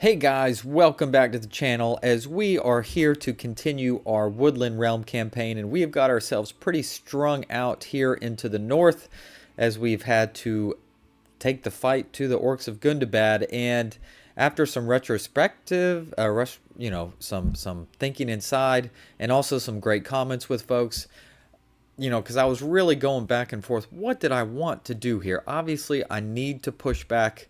Hey guys, welcome back to the channel as we are here to continue our Woodland Realm campaign, and we have got ourselves pretty strung out here into the north as we've had to take the fight to the orcs of Gundabad. And after some retrospective some thinking inside and also some great comments with folks, because I was really going back and forth, what did I want to do here? Obviously I need to push back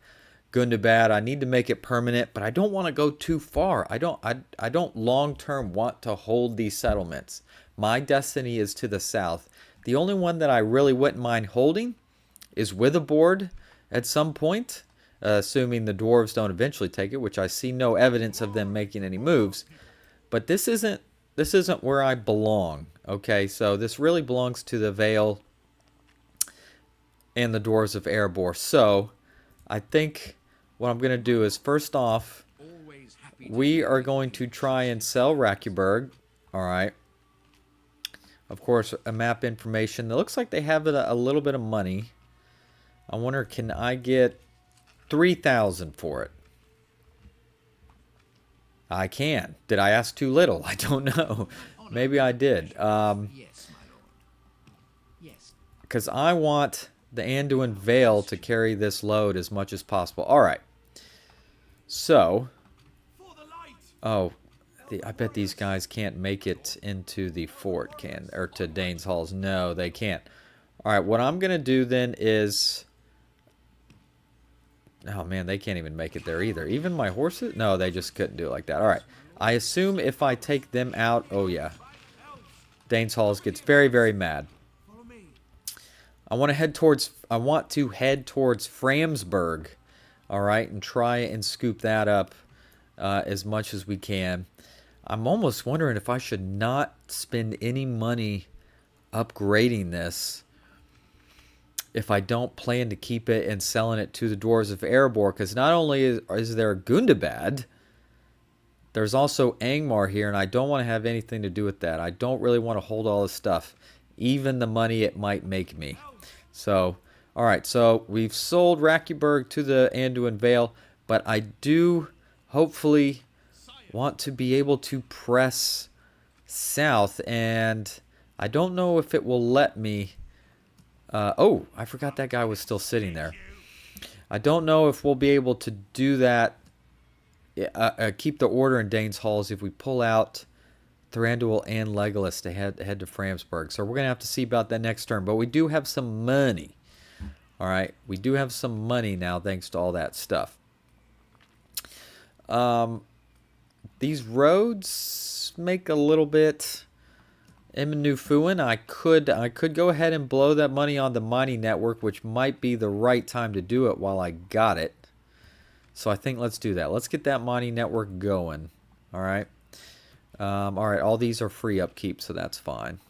Gundabad. I need to make it permanent, but I don't want to go too far. I don't long-term want to hold these settlements. My destiny is to the south. The only one that I really wouldn't mind holding is Witherboard at some point, assuming the dwarves don't eventually take it, which I see no evidence of them making any moves. But this isn't where I belong. Okay, so this really belongs to the Vale and the dwarves of Erebor. So I think what I'm going to do is, first off, we are going to try and sell Rakuberg. Alright. Of course, a map information. It looks like they have a little bit of money. I wonder, can I get 3,000 for it? I can. Did I ask too little? I don't know. Maybe I did. Because I want the Anduin Vale to carry this load as much as possible. Alright. So. Oh. I bet these guys can't make it into the fort, or to Dane's Halls. No, they can't. Alright, what I'm going to do then is. Oh man, they can't even make it there either. Even my horses? No, they just couldn't do it like that. Alright. I assume if I take them out. Oh yeah. Dane's Halls gets very, very mad. I want to head towards Framsburg, all right, and try and scoop that up as much as we can. I'm almost wondering if I should not spend any money upgrading this if I don't plan to keep it and selling it to the dwarves of Erebor, because not only is there Gundabad, there's also Angmar here, and I don't want to have anything to do with that. I don't really want to hold all this stuff, even the money it might make me. So, alright, so we've sold Rakuberg to the Anduin Vale, but I do hopefully want to be able to press south, and I don't know if it will let me. Oh, I forgot that guy was still sitting there. I don't know if we'll be able to do that, keep the order in Dane's Halls if we pull out Thranduil and Legolas to head to Framsburg. So we're going to have to see about that next turn. But we do have some money. Alright, we do have some money now thanks to all that stuff. These roads make a little bit Immanufuan. I could go ahead and blow that money on the mining network, which might be the right time to do it while I got it. So I think let's do that. Let's get that mining network going. Alright. Alright, all these are free upkeep, so that's fine.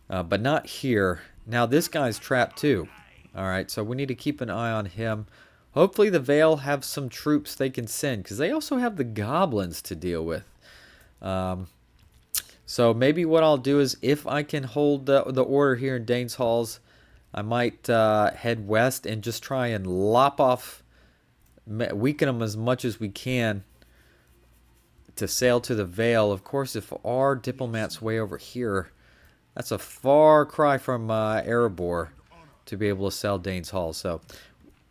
But not here. Now this guy's trapped too. Alright, so we need to keep an eye on him. Hopefully the Vale have some troops they can send, because they also have the goblins to deal with. So maybe what I'll do is, if I can hold the order here in Dane's Halls, I might head west and just try and lop off, weaken them as much as we can to sail to the Vale. Of course, if our diplomat's way over here, that's a far cry from Erebor to be able to sell Dane's Hall. So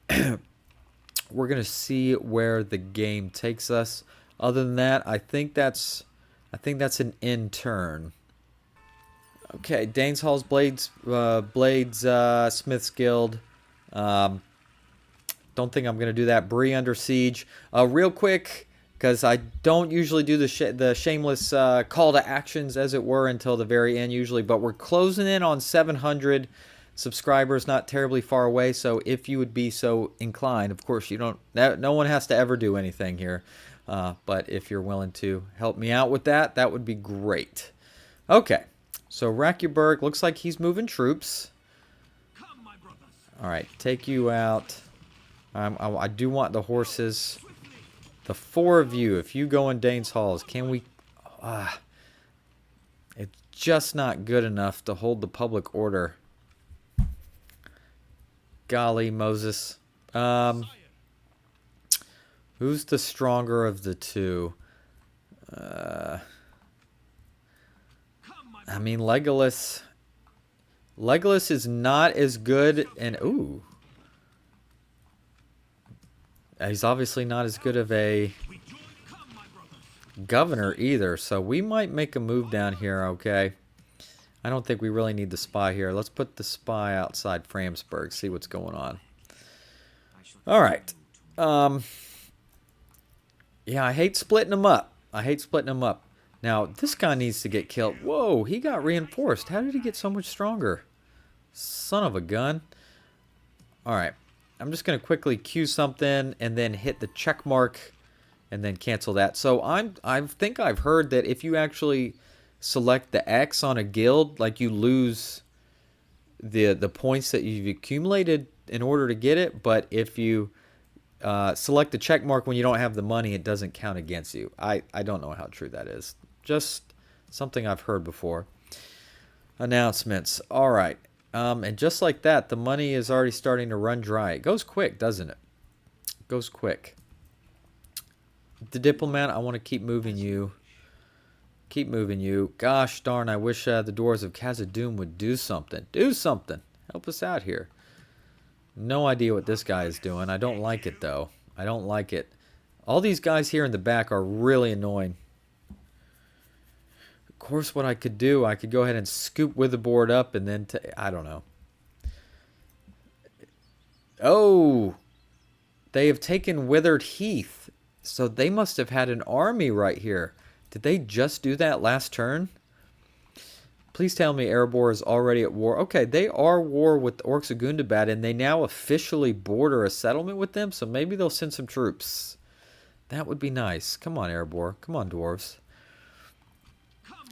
we're gonna see where the game takes us. Other than that, I think that's an end turn. Okay, Dane's Hall's Blades Smith's Guild. Don't think I'm gonna do that. Bree under siege. Real quick, because I don't usually do the shameless call to actions, as it were, until the very end usually. But we're closing in on 700 subscribers, not terribly far away. So if you would be so inclined, of course you don't. No one has to ever do anything here. But if you're willing to help me out with that, that would be great. Okay, so Rakuberg looks like he's moving troops. All right, take you out. I do want the horses. The four of you, if you go in Dane's Halls, can we... it's just not good enough to hold the public order. Golly, Moses. Who's the stronger of the two? I mean, Legolas. Legolas is not as good, and ooh, he's obviously not as good of a governor either. So we might make a move down here. Okay, I don't think we really need the spy here. Let's put the spy outside Framsburg. See what's going on. All right. Yeah, I hate splitting them up. I hate splitting them up. Now, this guy needs to get killed. Whoa, he got reinforced. How did he get so much stronger? Son of a gun. Alright, I'm just going to quickly queue something and then hit the check mark and then cancel that. So I think I've heard that if you actually select the X on a guild, like you lose the points that you've accumulated in order to get it, but if you select the check mark when you don't have the money, it doesn't count against you. I don't know how true that is. Just something I've heard before. Announcements. All right. And just like that, the money is already starting to run dry. It goes quick, doesn't it? It goes quick. The diplomat, I want to keep moving you. Keep moving you. Gosh darn, I wish the Doors of Khazad-dûm would do something. Do something. Help us out here. No idea what this guy is doing. I don't like it, though. I don't like it. All these guys here in the back are really annoying. Of course, what I could do, I could go ahead and scoop Witherboard up and then... I don't know. Oh! They have taken Withered Heath. So they must have had an army right here. Did they just do that last turn? Please tell me Erebor is already at war. Okay, they are at war with the orcs of Gundabad, and they now officially border a settlement with them, so maybe they'll send some troops. That would be nice. Come on, Erebor. Come on, dwarves.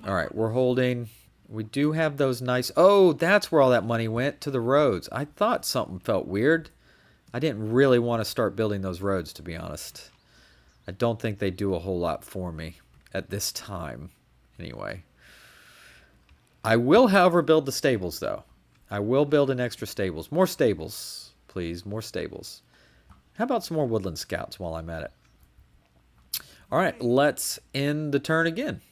Alright, we're holding. We do have those nice... Oh, that's where all that money went, to the roads. I thought something felt weird. I didn't really want to start building those roads, to be honest. I don't think they do a whole lot for me at this time, anyway. I will, however, build the stables, though. I will build an extra stables. More stables, please. More stables. How about some more woodland scouts while I'm at it? All right, let's end the turn again.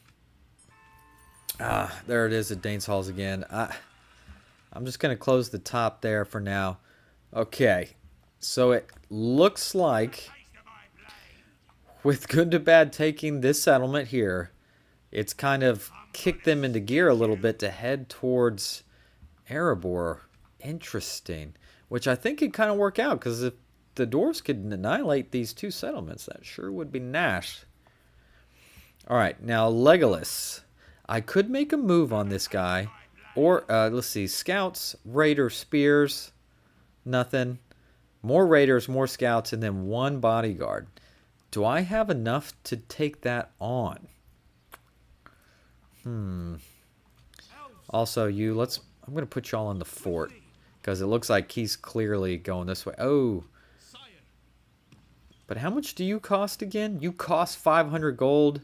Ah, there it is at Dane's Halls again. I'm just going to close the top there for now. Okay, so it looks like with Gundabad taking this settlement here, it's kind of kicked them into gear a little bit to head towards Erebor. Interesting. Which I think could kind of work out, because if the dwarves could annihilate these two settlements, that sure would be nice. Alright, now Legolas. I could make a move on this guy. Or, let's see, scouts, raider, spears, nothing. More raiders, more scouts, and then one bodyguard. Do I have enough to take that on? Also, I'm going to put y'all in the fort, because it looks like he's clearly going this way. Oh. But how much do you cost again? You cost 500 gold.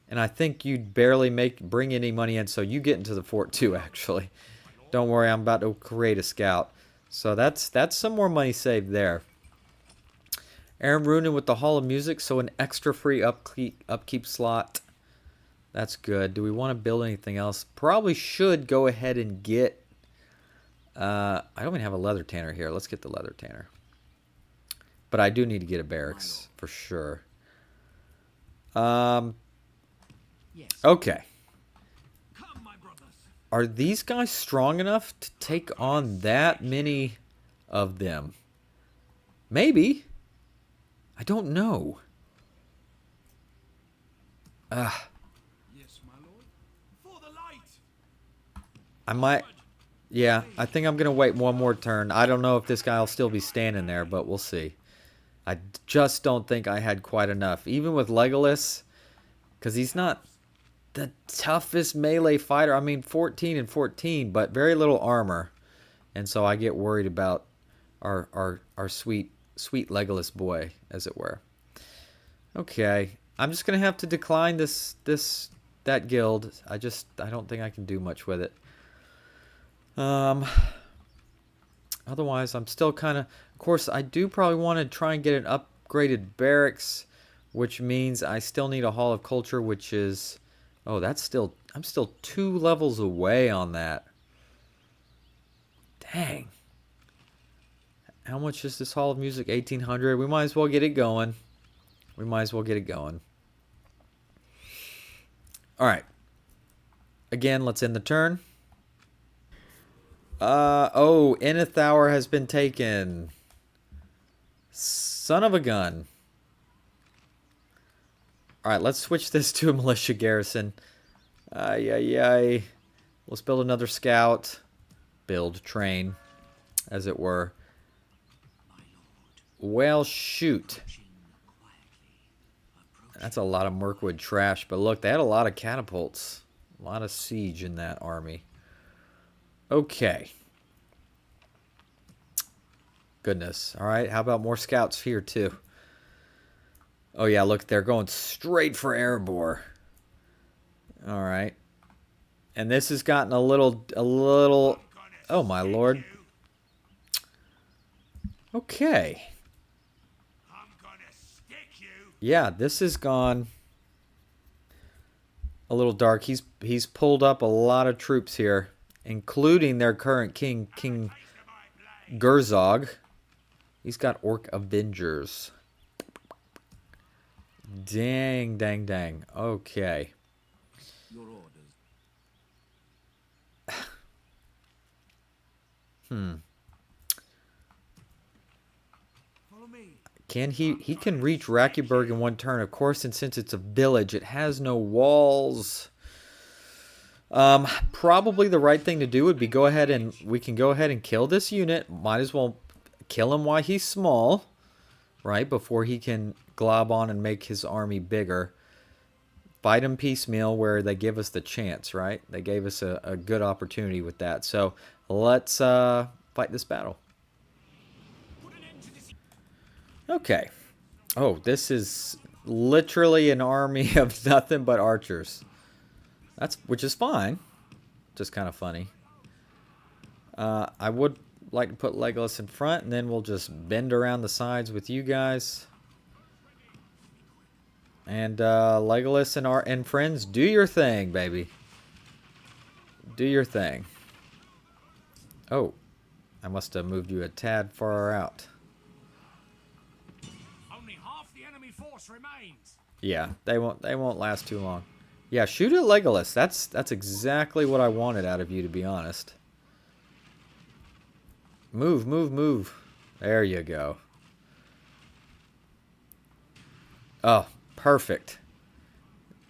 And I think you'd barely bring any money in, so you get into the fort too, actually. Don't worry, I'm about to create a scout. So that's some more money saved there. Aram Runin with the Hall of Music, so an extra free upkeep slot. That's good. Do we want to build anything else? Probably should go ahead and get... I don't even have a leather tanner here. Let's get the leather tanner. But I do need to get a barracks, for sure. Okay. Are these guys strong enough to take on that many of them? Maybe. I don't know. I might... Yeah, I think I'm going to wait one more turn. I don't know if this guy will still be standing there, but we'll see. I just don't think I had quite enough. Even with Legolas, because he's not the toughest melee fighter. I mean, 14 and 14, but very little armor. And so I get worried about our sweet Legolas boy, as it were. Okay, I'm just going to have to decline that guild. I don't think I can do much with it. Otherwise, I'm still kind of course, I do probably want to try and get an upgraded barracks, which means I still need a Hall of Culture, which is... Oh, that's still... I'm still 2 levels away on that. Dang. How much is this Hall of Music? 1,800. We might as well get it going. We might as well get it going. All right. Again, let's end the turn. Oh, Inithauer has been taken. Son of a gun. All right, let's switch this to a militia garrison. Ay. Let's build another scout. Build, train, as it were. Well, shoot. That's a lot of Mirkwood trash. But look, they had a lot of catapults. A lot of siege in that army. Okay. Goodness. All right, how about more scouts here, too? Oh, yeah, look, they're going straight for Erebor. All right. And this has gotten a little... Oh, my lord. Okay. Yeah, this has gone a little dark. He's pulled up a lot of troops here, including their current king, King Ghurzog. He's got Orc Avengers. Dang. Okay. Your orders. Follow me. Can he can reach Rakiburg in 1 turn, of course, and since it's a village, it has no walls. Probably the right thing to do would be we can go ahead and kill this unit. Might as well kill him while he's small, right? Before he can glob on and make his army bigger. Fight him piecemeal where they give us the chance, right? They gave us a good opportunity with that. So let's fight this battle. Okay. Oh, this is literally an army of nothing but archers. Which is fine. Just kind of funny. I would like to put Legolas in front, and then we'll just bend around the sides with you guys. And Legolas and friends, do your thing, baby. Do your thing. Oh, I must have moved you a tad far out. Only half the enemy force remains. Yeah, they won't last too long. Yeah, shoot at Legolas. That's exactly what I wanted out of you, to be honest. Move. There you go. Oh, perfect.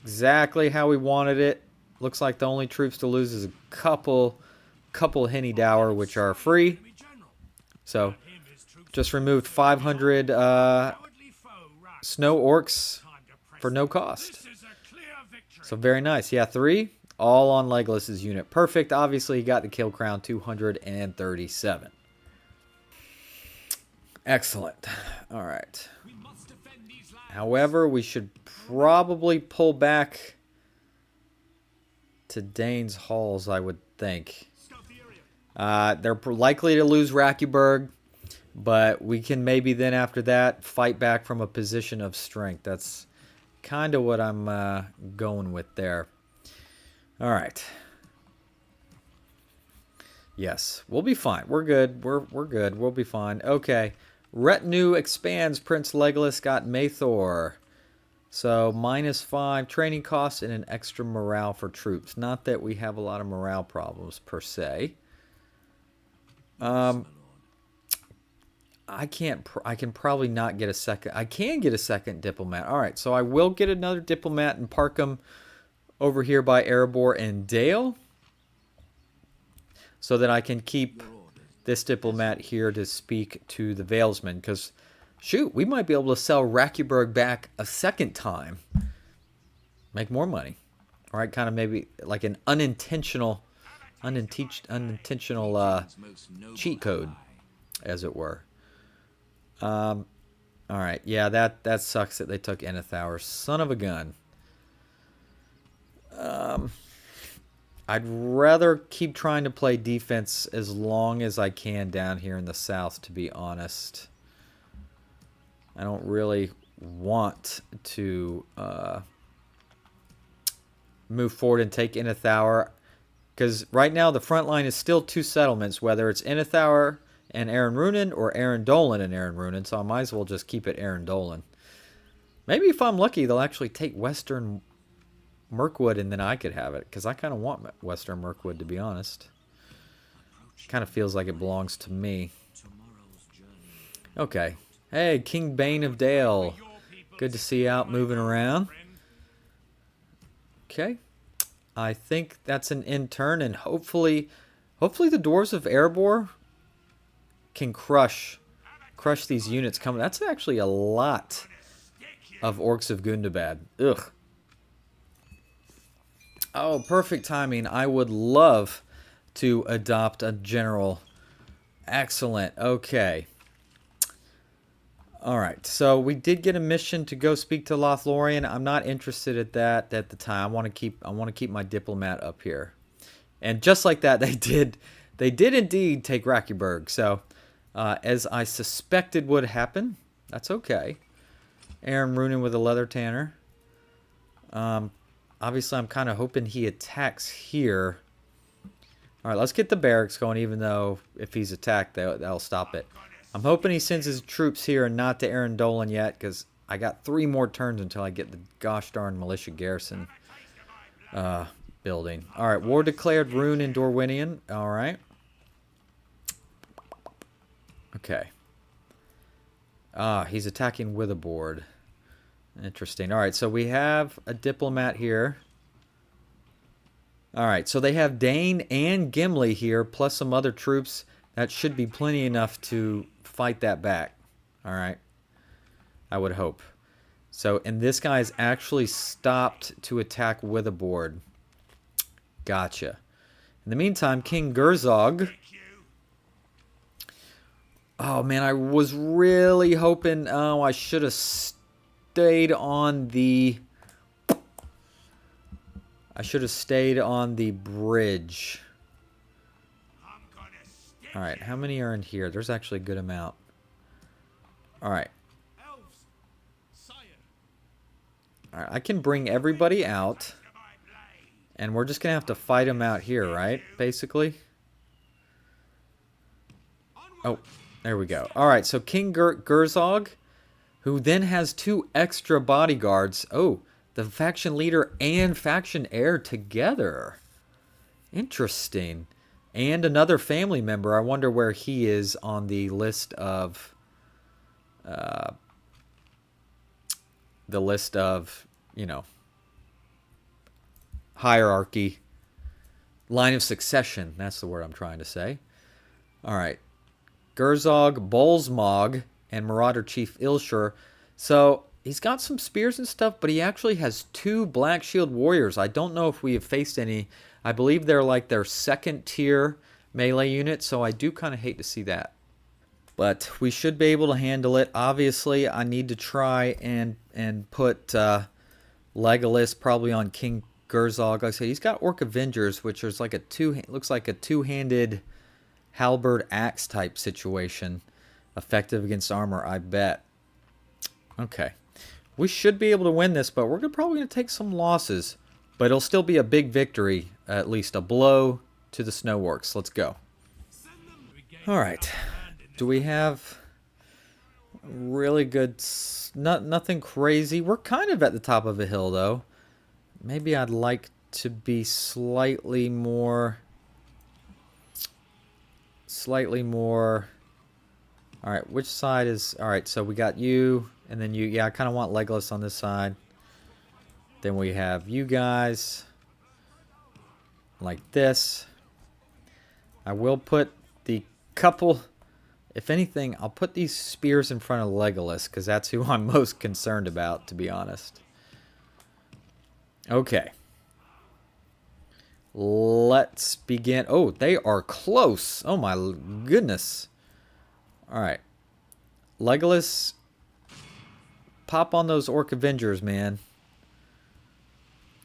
Exactly how we wanted it. Looks like the only troops to lose is a couple Henny Dower, which are free. So, just removed 500 snow orcs for no cost. So very nice. Yeah, 3. All on Legolas's unit. Perfect. Obviously, he got the kill crown 237. Excellent. All right. However, we should probably pull back to Dane's Halls, I would think. They're likely to lose Rakiburg, but we can maybe then after that fight back from a position of strength. That's kind of what I'm going with there. All right. Yes, we'll be fine. We're good. We're good. We'll be fine. Okay. Retinue expands. Prince Legolas got Maethor. So -5 training costs and an extra morale for troops. Not that we have a lot of morale problems per se. I can probably not get a second. I can get a second diplomat. All right, so I will get another diplomat and park them over here by Erebor and Dale, so that I can keep this diplomat here to speak to the Valesmen. Because, shoot, we might be able to sell Rakiburg back a second time. Make more money. All right, kind of maybe like an unintentional cheat code, as it were. All right, yeah, that sucks that they took Inithauer. Son of a gun. I'd rather keep trying to play defense as long as I can down here in the south, to be honest. I don't really want to move forward and take Inithauer, because right now the front line is still 2 settlements, whether it's Inithauer and Aaron Runen or Aaron Dolan and Aaron Runen, so I might as well just keep it Aaron Dolan. Maybe if I'm lucky, they'll actually take Western Mirkwood and then I could have it, because I kind of want Western Mirkwood, to be honest. Kind of feels like it belongs to me. Okay. Hey, King Bane of Dale. Good to see you out moving around. Okay. I think that's an end turn, and hopefully the Dwarves of Erebor can crush these units coming. That's actually a lot of Orcs of Gundabad. Ugh. Oh, perfect timing. I would love to adopt a general. Excellent. Okay. All right. So we did get a mission to go speak to Lothlórien. I'm not interested at that at the time. I want to keep my diplomat up here. And just like that, they did indeed take Rakiburg. So as I suspected would happen, that's okay. Aaron Runen with a leather tanner. Obviously, I'm kind of hoping he attacks here. All right, let's get the barracks going, even though if he's attacked, that'll stop it. I'm hoping he sends his troops here and not to Aaron Dolan yet, because I got 3 more turns until I get the gosh darn militia garrison building. All right, war declared, Rune and Dorwinian. All right. Okay. He's attacking with a board. Interesting. All right, so we have a diplomat here. All right, so they have Dane and Gimli here, plus some other troops. That should be plenty enough to fight that back. All right, I would hope. So, and this guy's actually stopped to attack with a board. Gotcha. In the meantime, King Ghurzog. Oh man, I was really hoping. Oh, I should have stayed on the. I should have stayed on the bridge. All right, how many are in here? There's actually a good amount. All right. All right, I can bring everybody out. And we're just going to have to fight them out here, right? Basically. Oh, there we go. All right, so King Ghurzog, who then has 2 extra bodyguards. Oh, the faction leader and faction heir together. Interesting. And another family member. I wonder where he is on the list of... you know, hierarchy. Line of succession. That's the word I'm trying to say. All right. Ghurzog, Bolzmog, and Marauder Chief Ilshur. So... he's got some spears and stuff, but he actually has 2 Black Shield Warriors. I don't know if we have faced any. I believe they're like their 2nd tier melee unit, so I do kind of hate to see that. But we should be able to handle it. Obviously, I need to try and put Legolas probably on King Ghurzog. Like I said, he's got Orc Avengers, which is like looks like a 2-handed halberd axe type situation. Effective against armor, I bet. Okay. We should be able to win this, but we're probably going to take some losses. But it'll still be a big victory, at least a blow to the Snow Orcs. Let's go. Alright. Do we have really good... nothing crazy. We're kind of at the top of a hill, though. Maybe I'd like to be slightly more... Alright, which side is... Alright, so we got you... and then you, yeah, I kind of want Legolas on this side. Then we have you guys. Like this. I will put the couple... if anything, I'll put these spears in front of Legolas, because that's who I'm most concerned about, to be honest. Okay. Let's begin. Oh, they are close. Oh my goodness. Alright. Legolas... pop on those Orc Avengers, man.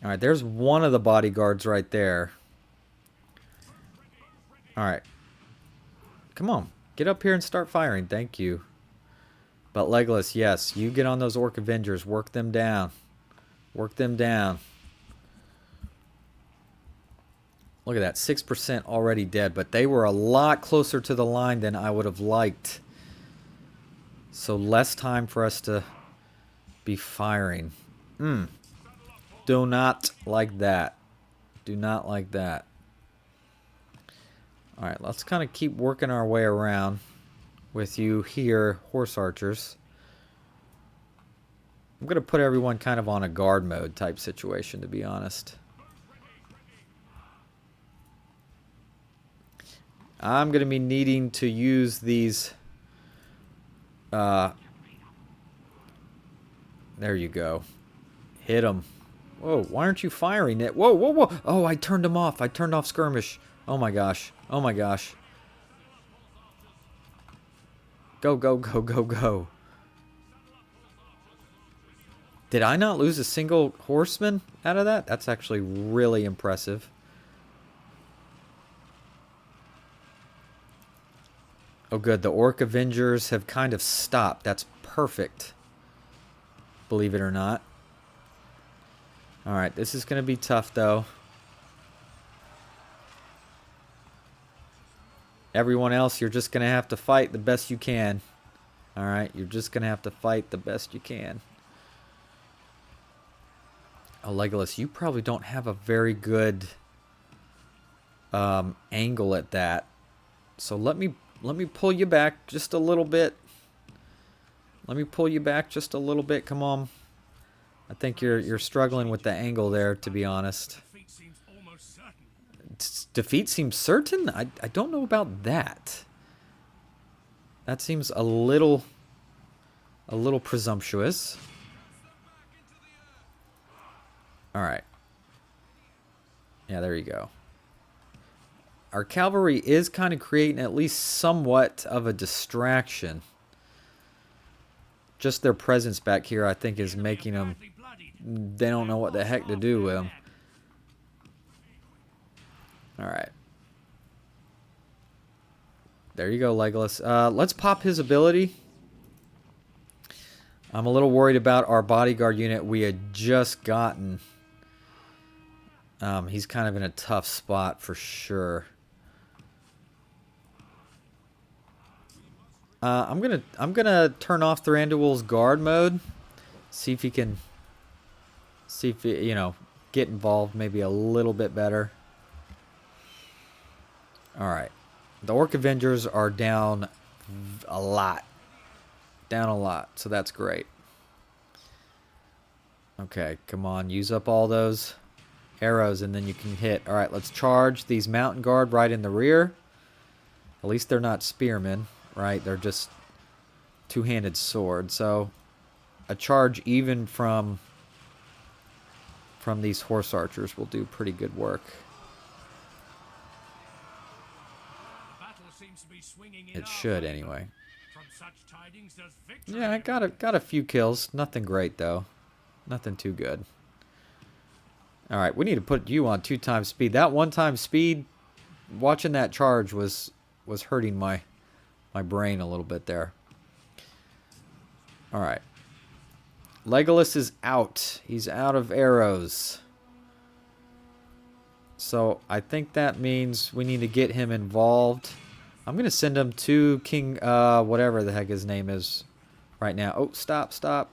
Alright, there's one of the bodyguards right there. Alright. Come on. Get up here and start firing. Thank you. But Legolas, yes, you get on those Orc Avengers. Work them down. Work them down. Look at that, 6% already dead, but they were a lot closer to the line than I would have liked. So less time for us to be firing. Do not like that. Do not like that. Alright, let's kind of keep working our way around with you here, horse archers. I'm going to put everyone kind of on a guard mode type situation, to be honest. I'm going to be needing to use these... there you go. Hit them. Whoa, why aren't you firing it? Whoa, whoa, whoa. Oh, I turned them off. I turned off skirmish. Oh my gosh. Oh my gosh. Go, go, go, go, go. Did I not lose a single horseman out of that? That's actually really impressive. Oh good, the Orc Avengers have kind of stopped. That's perfect. Believe it or not. Alright, this is going to be tough though. Everyone else, you're just going to have to fight the best you can. Alright, you're just going to have to fight the best you can. Oh, Legolas, you probably don't have a very good angle at that. So let me pull you back just a little bit. Let me pull you back just a little bit. Come on. I think you're struggling with the angle there, to be honest. Defeat seems certain? I don't know about that. That seems a little presumptuous. Alright. Yeah, there you go. Our cavalry is kind of creating at least somewhat of a distraction. Just their presence back here, I think, is making them... They don't know what the heck to do with them. Alright. There you go, Legolas. Let's pop his ability. I'm a little worried about our bodyguard unit we had just gotten. He's kind of in a tough spot for sure. I'm gonna turn off Thranduil's guard mode. See if he can, you know, get involved maybe a little bit better. All right, the Orc Avengers are down a lot. Down a lot, so that's great. Okay, come on, use up all those arrows and then you can hit. All right, let's charge these mountain guard right in the rear. At least they're not spearmen, right? They're just two-handed sword. So a charge even from these horse archers will do pretty good work. It should anyway. Yeah, I got a few kills. Nothing great though. Nothing too good. All right, we need to put you on 2x speed. That 1x speed, watching that charge was hurting my brain a little bit there. All right. Legolas is out. He's out of arrows. So I think that means we need to get him involved. I'm going to send him to King, whatever the heck his name is right now. Oh, stop, stop.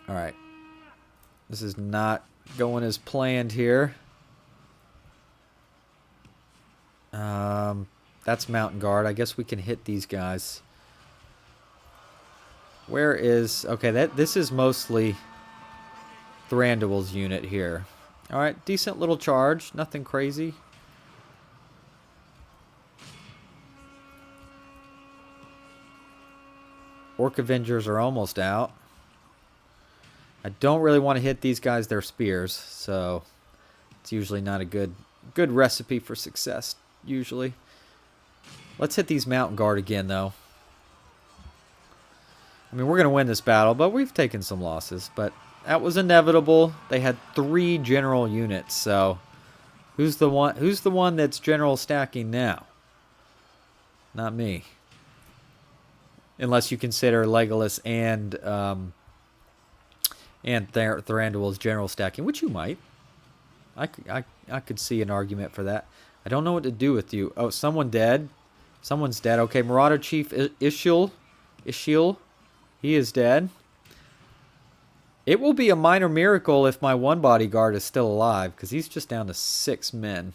All right. This is not going as planned here. That's Mountain Guard. I guess we can hit these guys. Where is... Okay, this is mostly Thranduil's unit here. Alright, decent little charge. Nothing crazy. Orc Avengers are almost out. I don't really want to hit these guys their spears, so it's usually not a good recipe for success, usually. Let's hit these Mountain Guard again, though. I mean, we're going to win this battle, but we've taken some losses. But that was inevitable. They had 3 general units, so who's the one that's general stacking now? Not me. Unless you consider Legolas and Thranduil's general stacking, which you might. I could see an argument for that. I don't know what to do with you. Oh, someone dead. Someone's dead. Okay, Marauder Chief Ishil. He is dead. It will be a minor miracle if my one bodyguard is still alive, because he's just down to 6 men.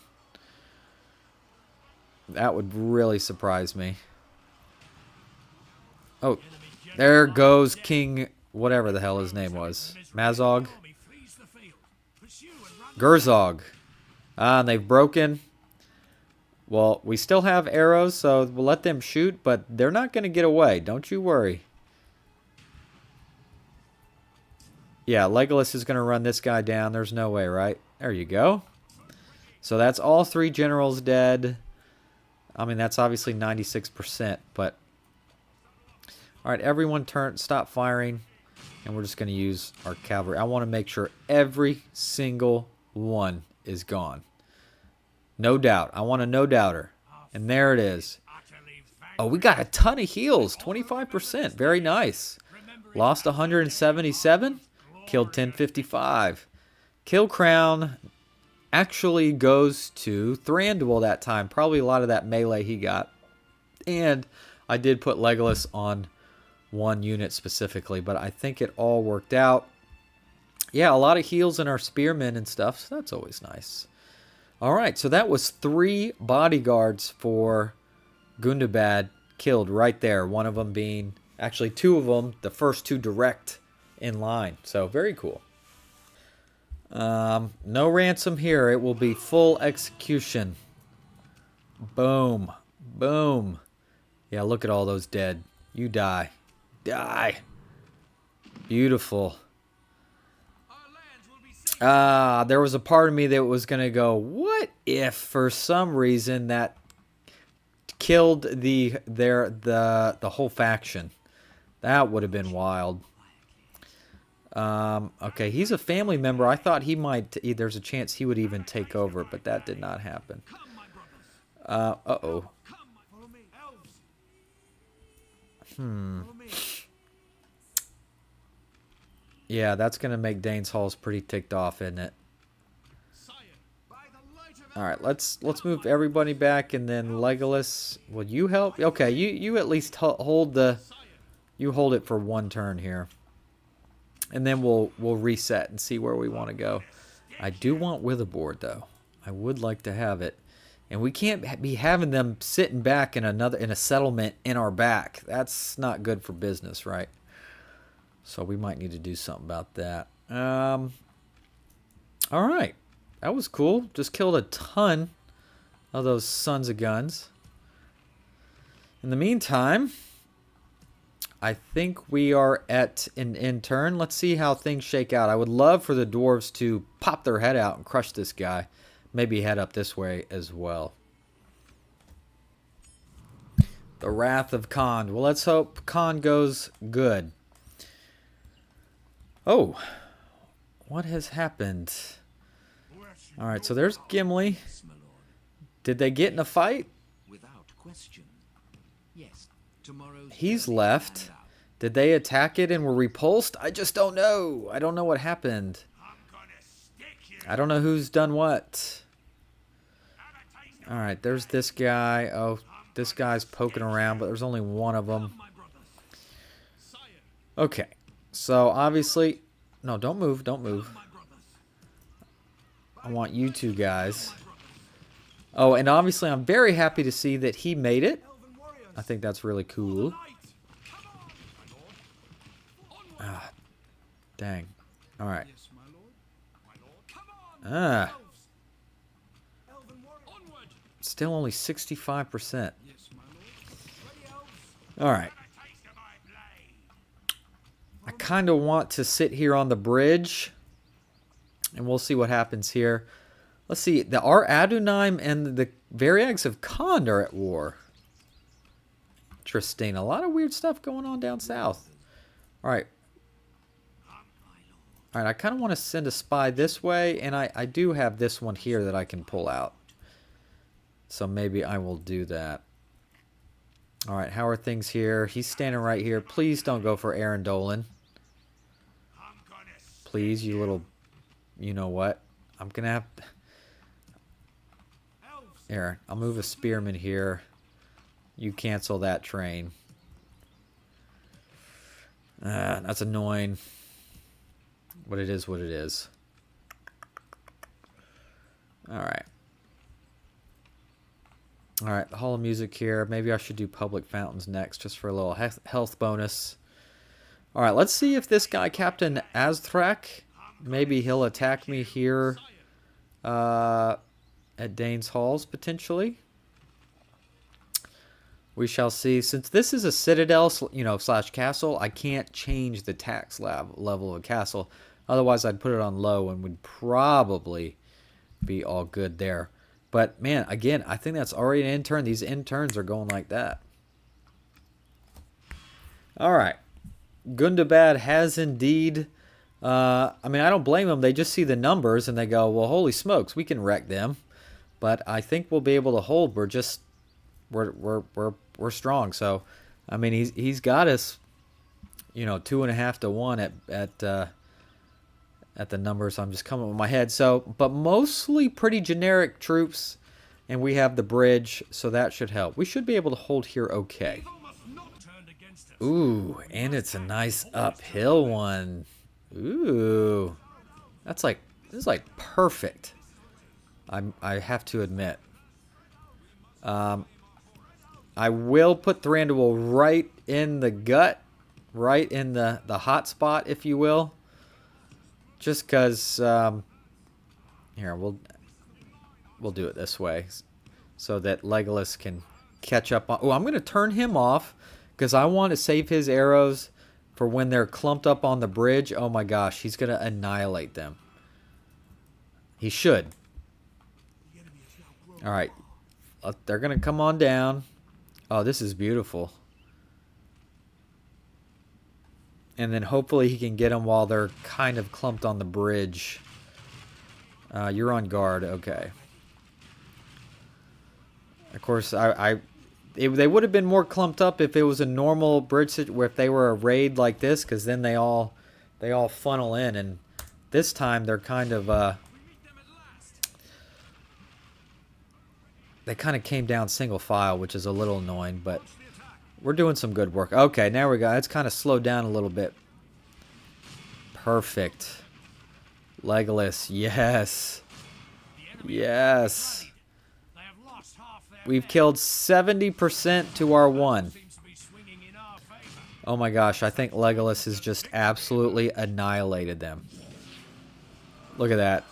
That would really surprise me. Oh, there goes King, whatever the hell his name was. Mazog? Ghurzog. Ah, and they've broken. Well, we still have arrows, so we'll let them shoot, but they're not going to get away. Don't you worry. Yeah, Legolas is going to run this guy down. There's no way, right? There you go. So that's all 3 generals dead. I mean, that's obviously 96%, but... Alright, everyone stop firing. And we're just going to use our cavalry. I want to make sure every single one is gone. No doubt. I want a no doubter. And there it is. Oh, we got a ton of heals. 25%. Very nice. Lost 177. Killed 1055. Kill crown actually goes to Thranduil that time. Probably a lot of that melee he got. And I did put Legolas on one unit specifically, but I think it all worked out. Yeah, a lot of heals in our spearmen and stuff, so that's always nice. Alright, so that was 3 bodyguards for Gundabad killed right there. One of them being, actually 2 of them, the first 2 direct in line. So, very cool. No ransom here. It will be full execution. Boom. Boom. Yeah, look at all those dead. You die. Die. Beautiful. There was a part of me that was going to go, what if for some reason that killed the whole faction? That would have been wild. Okay, he's a family member. I thought he might, there's a chance he would even take over, but that did not happen. Uh-oh. Yeah, that's going to make Dane's Halls pretty ticked off, isn't it? Alright, let's move everybody back, and then Legolas, will you help? Okay, you at least hold the... You hold it for one turn here. And then we'll reset and see where we want to go. I do want Witherboard, though. I would like to have it. And we can't be having them sitting back in a settlement in our back. That's not good for business, right? So we might need to do something about that. Alright. That was cool. Just killed a ton of those sons of guns. In the meantime, I think we are at an end turn. Let's see how things shake out. I would love for the dwarves to pop their head out and crush this guy. Maybe head up this way as well. The Wrath of Khan. Well, let's hope Khan goes good. Oh. What has happened? Alright, so there's Gimli. Did they get in a fight? Without question. Yes. He's left. Did they attack it and were repulsed? I just don't know. I don't know what happened. I don't know who's done what. Alright, there's this guy. Oh, this guy's poking around, but there's only one of them. Okay. So, obviously... No, don't move. Don't move. I want you two guys. Oh, and obviously I'm very happy to see that he made it. I think that's really cool. Ah, dang. Alright. Ah. Still only 65%. Alright. I kind of want to sit here on the bridge. And we'll see what happens here. Let's see. Our Adunheim and the Variags of Khan are at war. Interesting. A lot of weird stuff going on down south. Alright. Alright, I kind of want to send a spy this way. And I do have this one here that I can pull out. So maybe I will do that. Alright, how are things here? He's standing right here. Please don't go for Aaron Dolan. Please, you little... You know what? I'm gonna have... Here, I'll move a spearman here. You cancel that train. That's annoying. But it is what it is. Alright. Alright, the Hall of Music here. Maybe I should do Public Fountains next, just for a little health bonus. Alright, let's see if this guy, Captain Azthrak, maybe he'll attack me here at Dane's Halls, potentially. We shall see. Since this is a citadel, you know, slash castle, I can't change the tax level of a castle. Otherwise, I'd put it on low and would probably be all good there. But, man, again, I think that's already an intern. These interns are going like that. All right. Gundabad has indeed... I mean, I don't blame them. They just see the numbers and they go, well, holy smokes, we can wreck them. But I think we'll be able to hold. We're just... We're strong. So, I mean, he's got us, you know, 2.5 to 1 at the numbers. I'm just coming with my head. So, but mostly pretty generic troops, and we have the bridge, so that should help. We should be able to hold here okay. Ooh, and it's a nice uphill one. Ooh, this is like perfect. I have to admit. I will put Thranduil right in the gut, right in the hot spot, if you will. Just because, here, we'll do it this way so that Legolas can catch up on... Oh, I'm going to turn him off because I want to save his arrows for when they're clumped up on the bridge. Oh my gosh, he's going to annihilate them. He should. All right, they're going to come on down. Oh, this is beautiful. And then hopefully he can get them while they're kind of clumped on the bridge. You're on guard. Okay. Of course, they would have been more clumped up if it was a normal bridge, where if they were a raid like this, because then they all funnel in. And this time they're kind of they kind of came down single file, which is a little annoying, but we're doing some good work. Okay, now we go. It's kind of slowed down a little bit. Perfect. Legolas, yes. Yes. We've killed 70% to our 1. Oh my gosh, I think Legolas has just absolutely annihilated them. Look at that.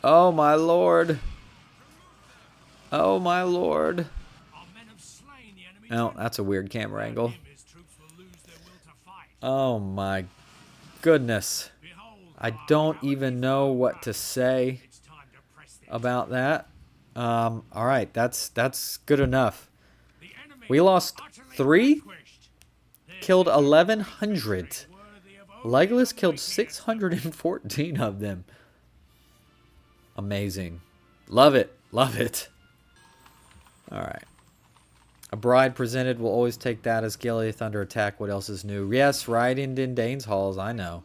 Oh my lord. Oh my lord. Oh, that's a weird camera angle. Oh my goodness. I don't even know what to say about that. Alright, that's good enough. We lost 3, killed 1,100. Legolas killed 614 of them. Amazing. Love it. Love it. Alright. A bride presented. We'll always take that as Gileath under attack. What else is new? Yes, right in Dane's halls. I know.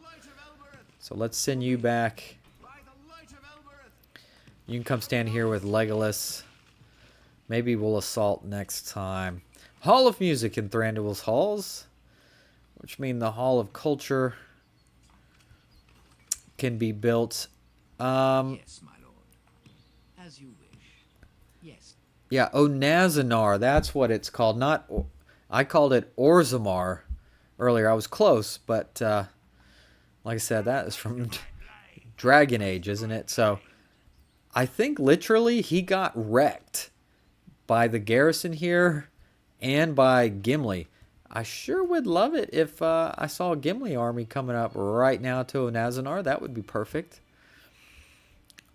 So let's send you back. You can come stand here with Legolas. Maybe we'll assault next time. Hall of Music in Thranduil's halls, which mean the Hall of Culture can be built. Yes, my lord. As you wish. Yes. Yeah, Onazanar, that's what it's called. Not, I called it Orzammar earlier. I was close, but like I said, that is from Dragon Age, isn't it? So I think literally he got wrecked by the garrison here and by Gimli. I sure would love it if I saw a Gimli army coming up right now to Onazanar. That would be perfect.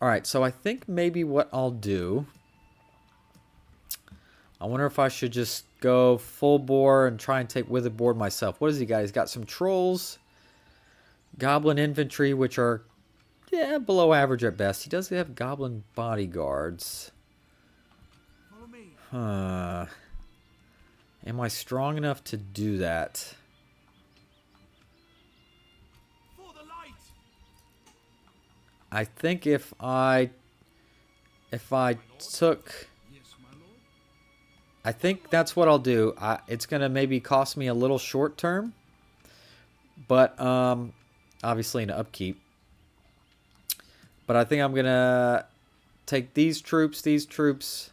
All right, so I think maybe what I'll do... I wonder if I should just go full bore and try and take Witherboard myself. What has he got? He's got some trolls, goblin infantry, which are Yeah, below average at best. He does have goblin bodyguards. Follow me. Huh. Am I strong enough to do that? For the light. I think if I took, Yes, my lord. I think that's what I'll do. It's gonna maybe cost me a little short term, but obviously an upkeep. But I think I'm gonna take these troops,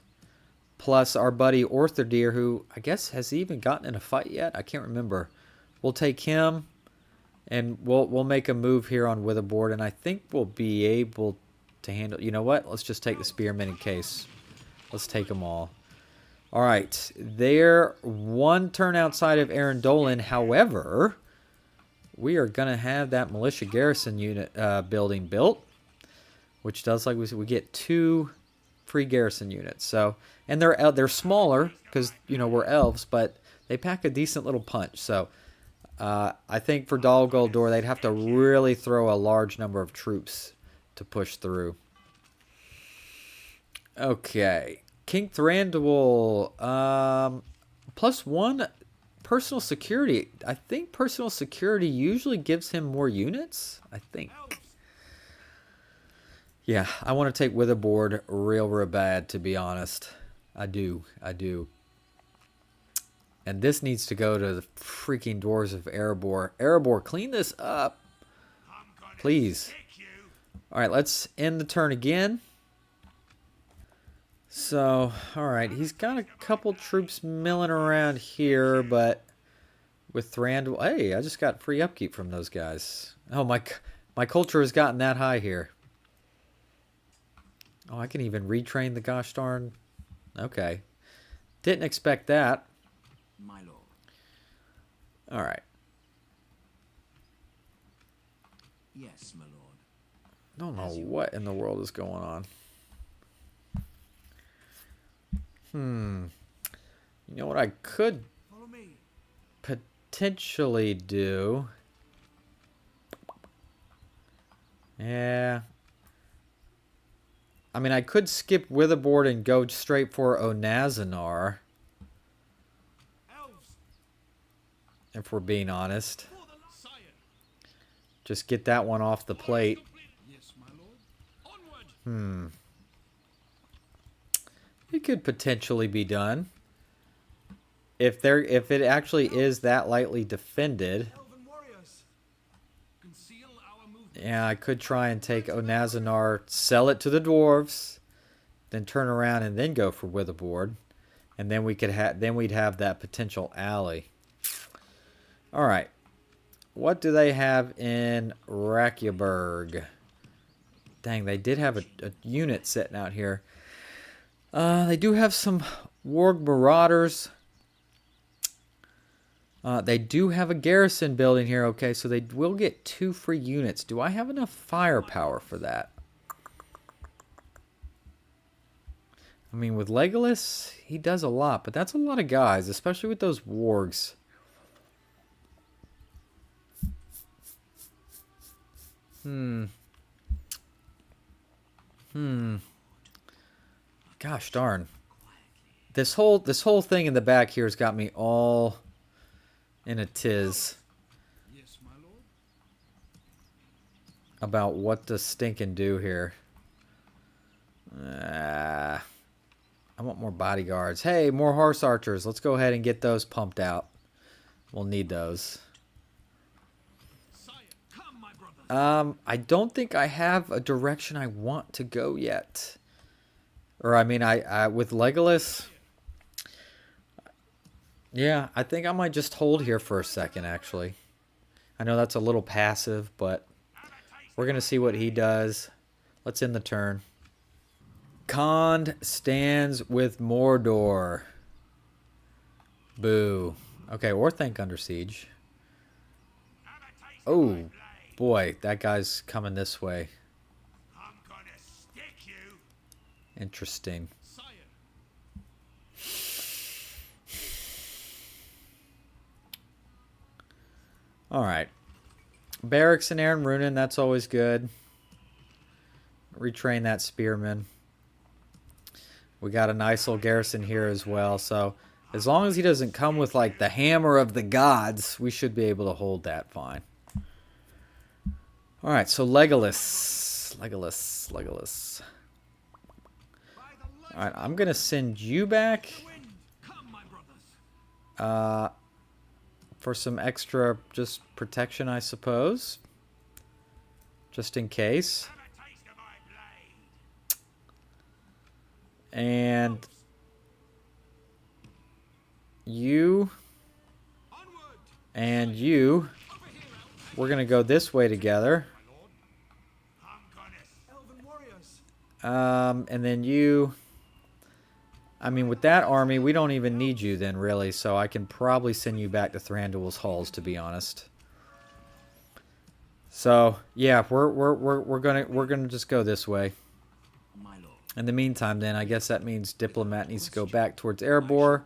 plus our buddy Ortherdeer, who I guess has he even gotten in a fight yet? I can't remember. We'll take him, and we'll make a move here on Witherboard, and I think we'll be able to handle. You know what? Let's just take the spearmen in case. Let's take them all. All right, they're one turn outside of Arundolin. However, we are gonna have that militia garrison unit building built, which does, like we said, we get 2 free garrison units. So, and they're smaller because we're elves, but they pack a decent little punch. So, I think for Dol Guldur, they'd have to really throw a large number of troops to push through. Okay, King Thranduil, +1 personal security. I think personal security usually gives him more units. I think. Yeah, I want to take Witherboard real bad, to be honest. I do. And this needs to go to the freaking Dwarves of Erebor. Erebor, clean this up. Please. Alright, let's end the turn again. So, alright, he's got a couple troops milling around here, but with Thranduil... Hey, I just got free upkeep from those guys. Oh, my culture has gotten that high here. Oh, I can even retrain the gosh darn... Okay. Didn't expect that. My lord. Alright. Yes, my lord. Don't know what in the world is going on. You know what I could Follow me. potentially do? Yeah. I mean, I could skip Witherboard and go straight for Onazanar, Elves. if we're being honest. For the sire. Just get that one off the plate. Yes, my lord. Onward. It could potentially be done. If it actually is that lightly defended. Elven warriors. Conceal our movement. Yeah, I could try and take Onazanar, sell it to the dwarves, then turn around and then go for Witherboard, and then we'd have that potential ally. All right, what do they have in Rakyaberg? Dang, they did have a unit sitting out here. They do have some Warg Marauders. They do have a garrison building here. Okay, so they will get 2 free units. Do I have enough firepower for that? I mean, with Legolas, he does a lot, but that's a lot of guys, especially with those wargs. Gosh darn. This whole thing in the back here has got me all in a tiz Yes, my lord. about what to stink and do here. I want more bodyguards. Hey, more horse archers. Let's go ahead and get those pumped out. We'll need those. Sire, come, my brother. I don't think I have a direction I want to go yet. Or I mean, I with Legolas. Yeah, I think I might just hold here for a second, actually. I know that's a little passive, but we're going to see what he does. Let's end the turn. Khand stands with Mordor. Boo. Okay, Orthanc under siege. Oh, boy, that guy's coming this way. I'm gonna stick you. Interesting. Sire. All right. Barracks and Aaron Runin, that's always good. retrain that spearman. We got a nice little garrison here as well. So as long as he doesn't come with like the hammer of the gods, we should be able to hold that fine. All right, so Legolas. All right, I'm going to send you back for some extra just protection, I suppose. Just in case. And you and you, we're going to go this way together. And then you, I mean, with that army, we don't even need you then, really. So I can probably send you back to Thranduil's halls, to be honest. So yeah, we're gonna just go this way. In the meantime, then I guess that means Diplomat needs to go back towards Erebor,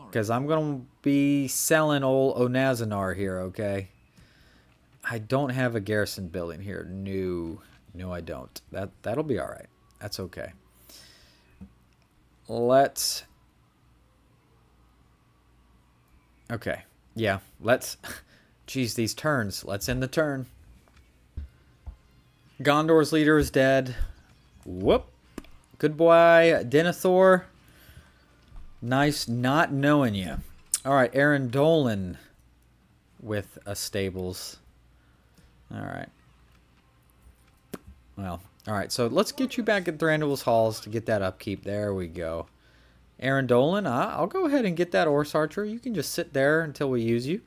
because I'm gonna be selling old Onazanar here. Okay. I don't have a garrison building here. No, I don't. That'll be all right. That's okay. Let's. Okay. Yeah. Let's. Jeez, these turns. Let's end the turn. Gondor's leader is dead. Whoop. Goodbye, Denethor. Nice not knowing you. All right, Aaron Dolan with a stables. All right. Well, all right. So let's get you back at Thranduil's halls to get that upkeep. There we go. Aaron Dolan, I'll go ahead and get that Orc Archer. You can just sit there until we use you.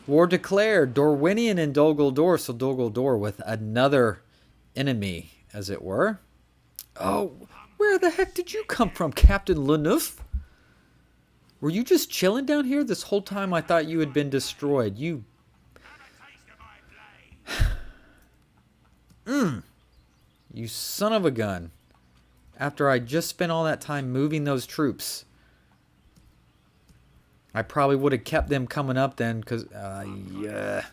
War declared. Dorwinian and Dol Guldur. So Dol Guldur with another enemy, as it were. Oh, where the heck did you come from, Captain Leneuf? Were you just chilling down here this whole time? I thought you had been destroyed. You... You son of a gun. After I just spent all that time moving those troops. I probably would have kept them coming up then, because... yeah.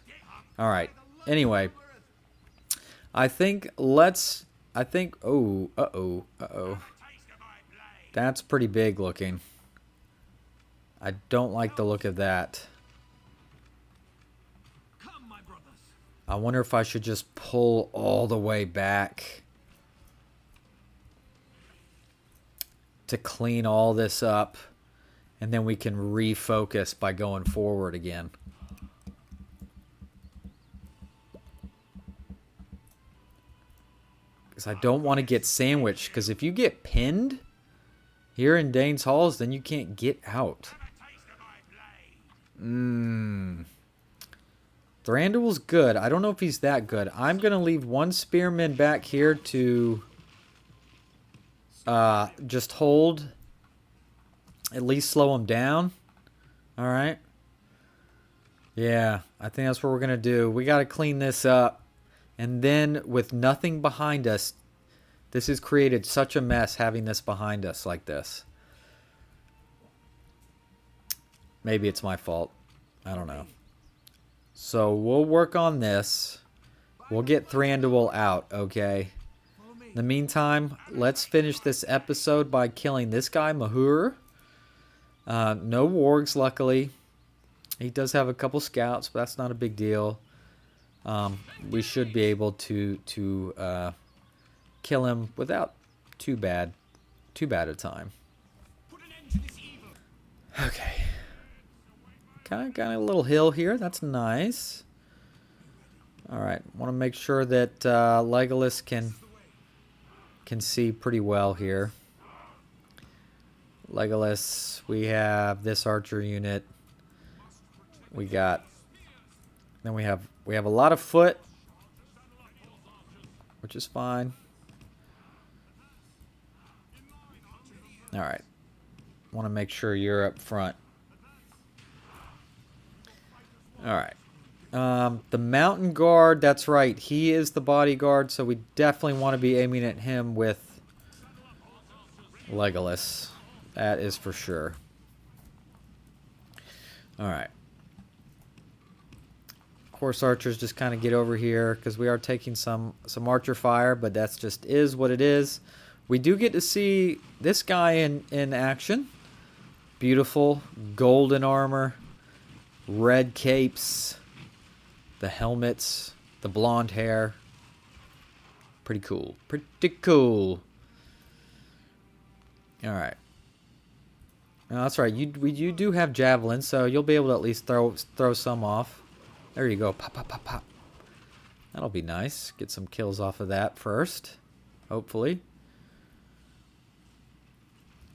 Alright. Anyway. I think let's... Oh, uh-oh. That's pretty big looking. I don't like the look of that. I wonder if I should just pull all the way back to clean all this up, and then we can refocus by going forward again. Because I don't want to get sandwiched, because if you get pinned here in Dane's Halls, then you can't get out. Thranduil's good. I don't know if he's that good. I'm going to leave one spearman back here to just hold. At least slow him down. Alright. Yeah, I think that's what we're going to do. We got to clean this up. And then with nothing behind us, this has created such a mess having this behind us like this. Maybe it's my fault. I don't know. So we'll work on this. We'll get Thranduil out, okay? In the meantime, let's finish this episode by killing this guy, Mahur. No wargs, luckily. He does have a couple scouts, but that's not a big deal. We should be able to kill him without too bad a time. Okay. Got a little hill here. That's nice. Alright. Want to make sure that Legolas can see pretty well here. Legolas. We have this archer unit. We got... Then we have a lot of foot. Which is fine. Alright. Want to make sure you're up front. Alright. The mountain guard, that's right. He is the bodyguard, so we definitely want to be aiming at him with Legolas. That is for sure. Alright. Horse archers just kind of get over here because we are taking some archer fire, but that's just is what it is. We do get to see this guy in action. Beautiful golden armor, red capes, the helmets, the blonde hair. Pretty cool. Pretty cool. All right. No, that's right. You do have javelins, so you'll be able to at least throw some off. There you go. Pop, pop, pop, pop. That'll be nice. Get some kills off of that first, hopefully.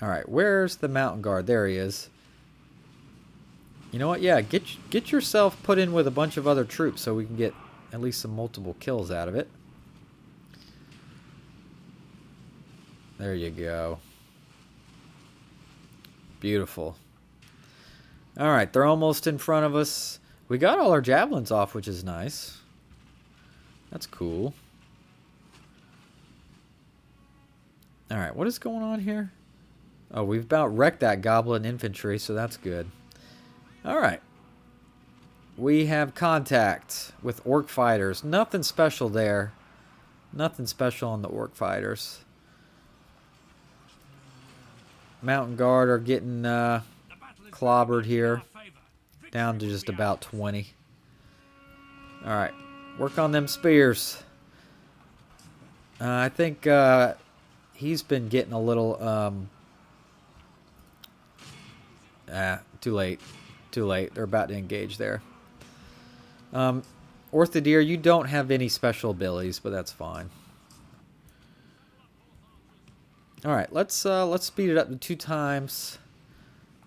All right, where's the mountain guard? There he is. You know what? Yeah, get yourself put in with a bunch of other troops so we can get at least some multiple kills out of it. There you go. Beautiful. All right, they're almost in front of us. We got all our javelins off, which is nice. That's cool. All right, what is going on here? Oh, we've about wrecked that goblin infantry, so that's good. All right. We have contact with orc fighters. Nothing special there. Nothing special on the orc fighters. Mountain guard are getting clobbered here. Down to just about 20. Alright. Work on them spears. I think he's been getting a little... too late. Too late. They're about to engage there. Orthodeer, you don't have any special abilities, but that's fine. Alright, let's speed it up to 2 times.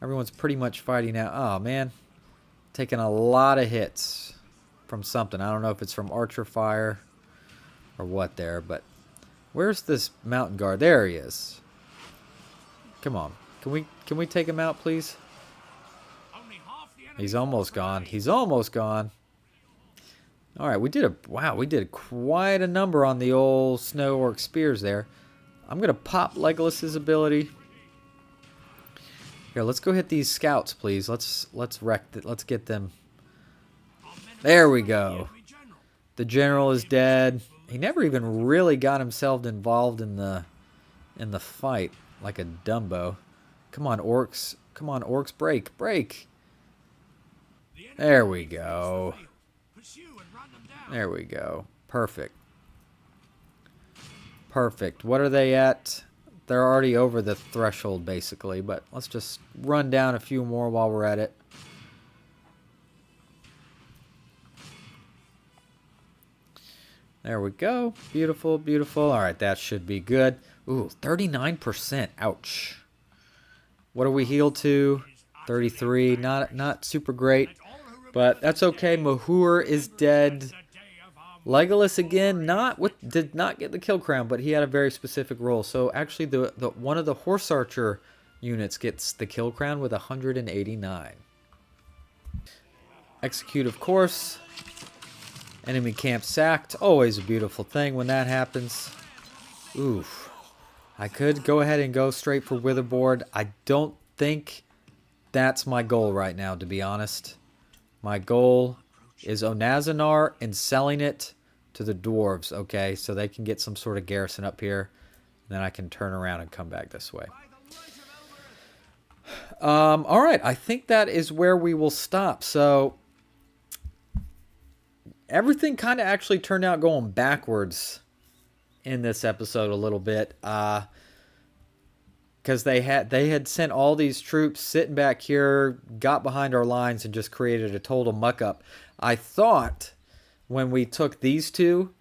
Everyone's pretty much fighting now. Oh, man. Taking a lot of hits from something. I don't know if it's from archer fire or what there, but where's this mountain guard? There he is. Come on. Can we take him out, please? He's almost gone. He's almost gone. Alright, we did quite a number on the old snow orc spears there. I'm gonna pop Legolas's ability. Here, let's go hit these scouts, please. Let's wreck it. Let's get them. There we go. The general is dead. He never even really got himself involved in the fight like a Dumbo. Come on, orcs. Come on, orcs. Break. Break. There we go. There we go. Perfect. Perfect. What are they at? They're already over the threshold, basically. But let's just run down a few more while we're at it. There we go. Beautiful, beautiful. All right, that should be good. Ooh, 39%. Ouch. What are we healed to? 33. Not super great. But that's okay. Mahur is dead. Legolas again, did not get the kill crown, but he had a very specific role. So actually, the one of the horse archer units gets the kill crown with 189. Execute, of course. Enemy camp sacked. Always a beautiful thing when that happens. Oof. I could go ahead and go straight for Witherboard. I don't think that's my goal right now, to be honest. My goal is Onazanar and selling it to the dwarves, okay? So they can get some sort of garrison up here. And then I can turn around and come back this way. Alright, I think that is where we will stop. So, everything kind of actually turned out going backwards in this episode a little bit. Because they had sent all these troops sitting back here, got behind our lines, and just created a total muck-up. I thought when we took these two,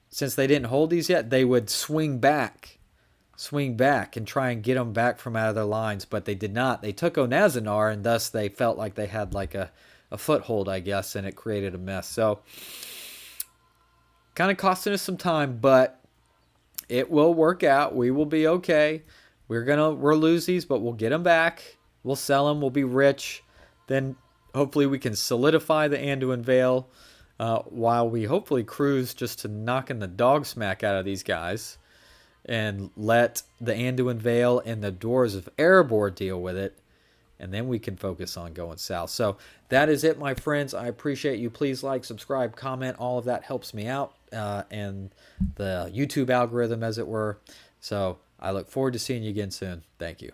since they didn't hold these yet, they would swing back and try and get them back from out of their lines, but they did not. They took Onazanar, and thus they felt like they had like a foothold, I guess, and it created a mess. So, kind of costing us some time, but it will work out. We will be okay. We'll lose these, but we'll get them back. We'll sell them. We'll be rich. Then hopefully we can solidify the Anduin Vale while we hopefully cruise just to knocking the dog smack out of these guys and let the Anduin Vale and the Dwarves of Erebor deal with it. and then we can focus on going south. So that is it, my friends. I appreciate you. Please like, subscribe, comment. All of that helps me out, and the YouTube algorithm, as it were. So I look forward to seeing you again soon. Thank you.